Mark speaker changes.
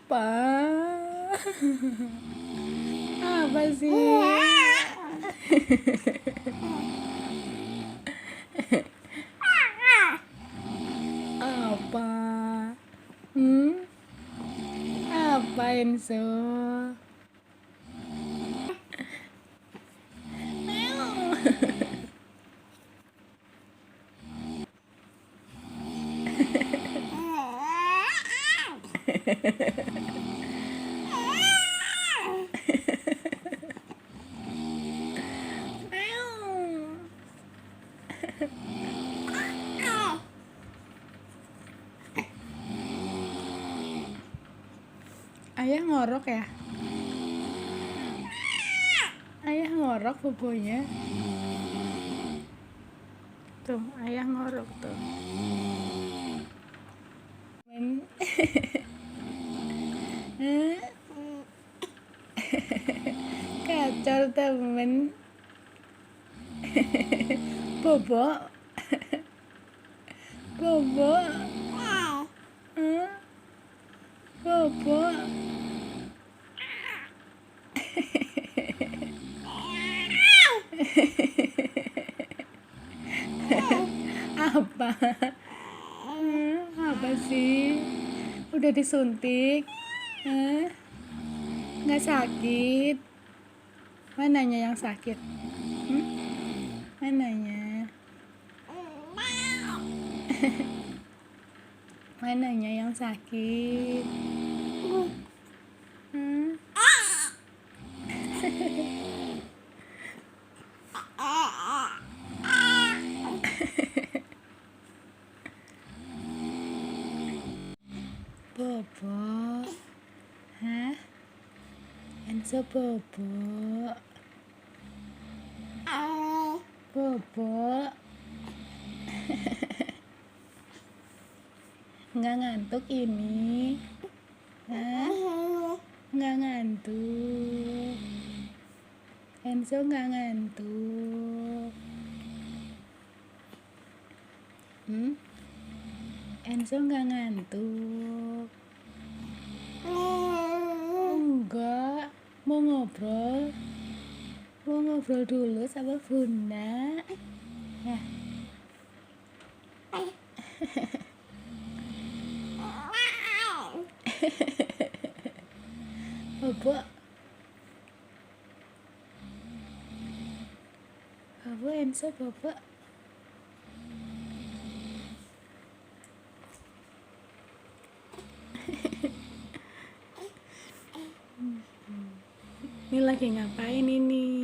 Speaker 1: Apa? Apa sih? Apa? Apa Enzo? Ayah ngorok ya? Ayah ngorok bobonya. Tuh, ayah ngorok tuh. Kacau temen. Bobo. Bobo. Bobo. Apa? Apa sih? Udah disuntik? Nggak sakit? Mananya yang sakit? Mananya? Mananya yang sakit? Bobo. Hah? Enzo bobo. Bobo. Nggak ngantuk ini? Hah? Nggak ngantuk. Enzo nggak ngantuk. Enzo nggak ngantuk. Enggak. Mau ngobrol? Mau ngobrol dulu sama Bunda? Ya. Bobo. Bobo Enzo bobo. Ini lagi ngapain ini?